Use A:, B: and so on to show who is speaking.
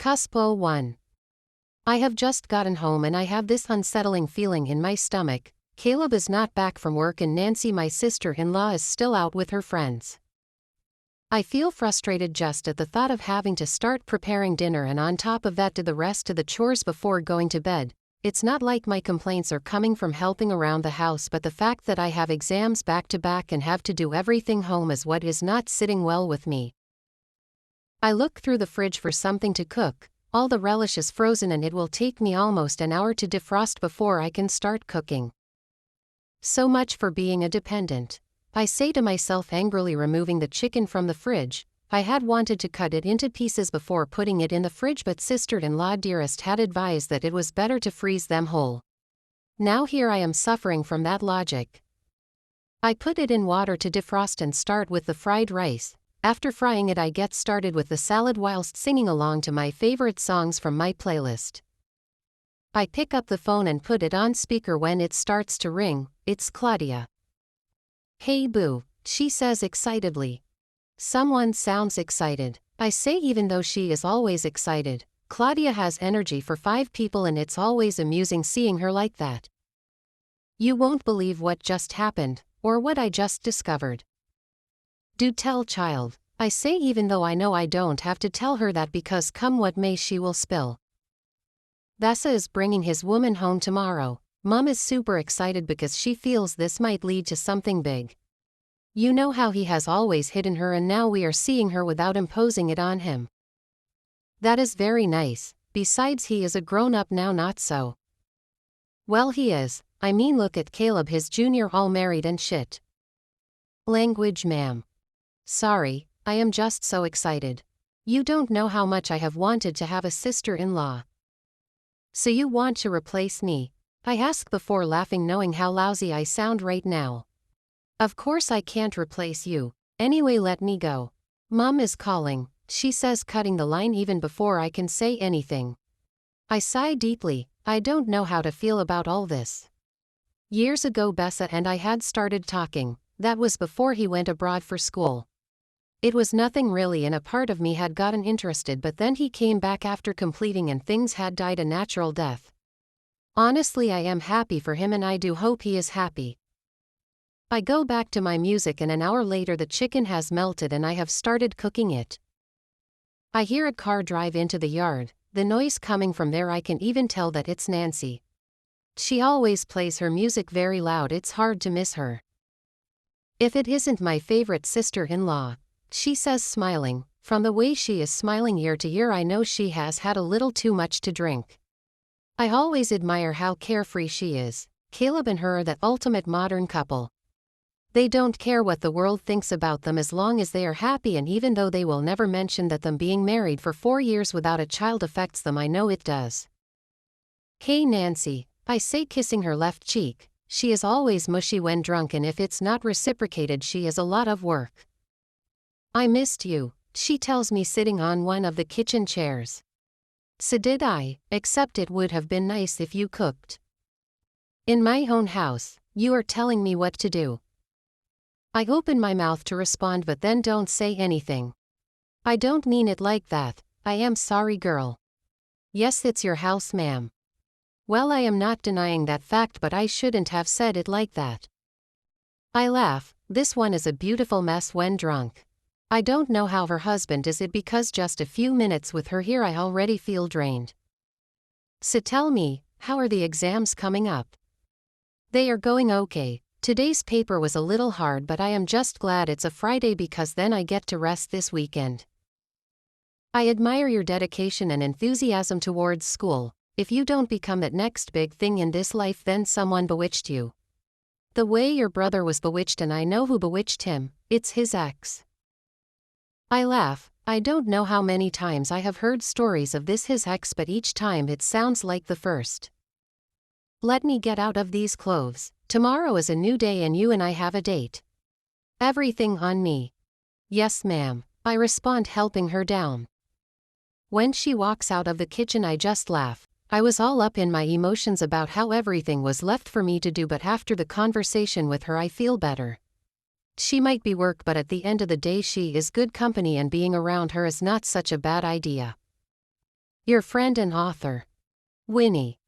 A: Cusp 01. I have just gotten home and I have this unsettling feeling in my stomach. Caleb is not back from work and Nancy, my sister-in-law, is still out with her friends. I feel frustrated just at the thought of having to start preparing dinner and on top of that do the rest of the chores before going to bed. It's not like my complaints are coming from helping around the house, but the fact that I have exams back to back and have to do everything home is what is not sitting well with me. I look through the fridge for something to cook. All the relish is frozen and it will take me almost an hour to defrost before I can start cooking. So much for being a dependent. I say to myself angrily, removing the chicken from the fridge. I had wanted to cut it into pieces before putting it in the fridge, but sister-in-law dearest had advised that it was better to freeze them whole. Now here I am suffering from that logic. I put it in water to defrost and start with the fried rice. After frying it, I get started with the salad whilst singing along to my favorite songs from my playlist. I pick up the phone and put it on speaker. When it starts to ring, it's Claudia. "Hey boo," she says excitedly. Someone sounds excited. I say, even though she is always excited, Claudia has energy for 5 people and it's always amusing seeing her like that. "You won't believe what just happened, or what I just discovered." "Do tell, child," I say, even though I know I don't have to tell her that because come what may she will spill. Vasa is bringing his woman home tomorrow. Mom is super excited because she feels this might lead to something big. You know how he has always hidden her and now we are seeing her without imposing it on him. That is very nice. Besides, he is a grown-up now, not so? Well, he is. I mean, look at Caleb, his junior, all married and shit. Language, ma'am. Sorry, I am just so excited. You don't know how much I have wanted to have a sister-in-law. So you want to replace me? I ask before laughing, knowing how lousy I sound right now. Of course I can't replace you. Anyway, let me go. Mom is calling, she says, cutting the line even before I can say anything. I sigh deeply. I don't know how to feel about all this. Years ago Bessa and I had started talking. That was before he went abroad for school. It was nothing really and a part of me had gotten interested, but then he came back after completing and things had died a natural death. Honestly, I am happy for him and I do hope he is happy. I go back to my music and an hour later the chicken has melted and I have started cooking it. I hear a car drive into the yard. The noise coming from there, I can even tell that it's Nancy. She always plays her music very loud, it's hard to miss her. "If it isn't my favorite sister-in-law," she says, smiling. From the way she is smiling ear to ear, I know she has had a little too much to drink. I always admire how carefree she is. Caleb and her are the ultimate modern couple. They don't care what the world thinks about them as long as they are happy, and even though they will never mention that them being married for 4 years without a child affects them, I know it does. "Hey Nancy," I say, kissing her left cheek. She is always mushy when drunk and if it's not reciprocated she is a lot of work. "I missed you," she tells me, sitting on one of the kitchen chairs. "So did I, except it would have been nice if you cooked. In my own house, you are telling me what to do." I open my mouth to respond but then don't say anything. "I don't mean it like that. I am sorry, girl." "Yes, it's your house, ma'am." Well, I am not denying that fact, but I shouldn't have said it like that. I laugh. This one is a beautiful mess when drunk. I don't know how her husband is it because just a few minutes with her here I already feel drained. "So tell me, how are the exams coming up?" "They are going okay. Today's paper was a little hard, but I am just glad it's a Friday because then I get to rest this weekend." "I admire your dedication and enthusiasm towards school. If you don't become that next big thing in this life, then someone bewitched you. The way your brother was bewitched, and I know who bewitched him. It's his ex." I laugh. I don't know how many times I have heard stories of this his ex, but each time it sounds like the first. "Let me get out of these clothes. Tomorrow is a new day and you and I have a date." "Everything on me." "Yes, ma'am," I respond, helping her down. When she walks out of the kitchen I just laugh. I was all up in my emotions about how everything was left for me to do, but after the conversation with her I feel better. She might be work, but at the end of the day she is good company and being around her is not such a bad idea. Your friend and author, Winnie.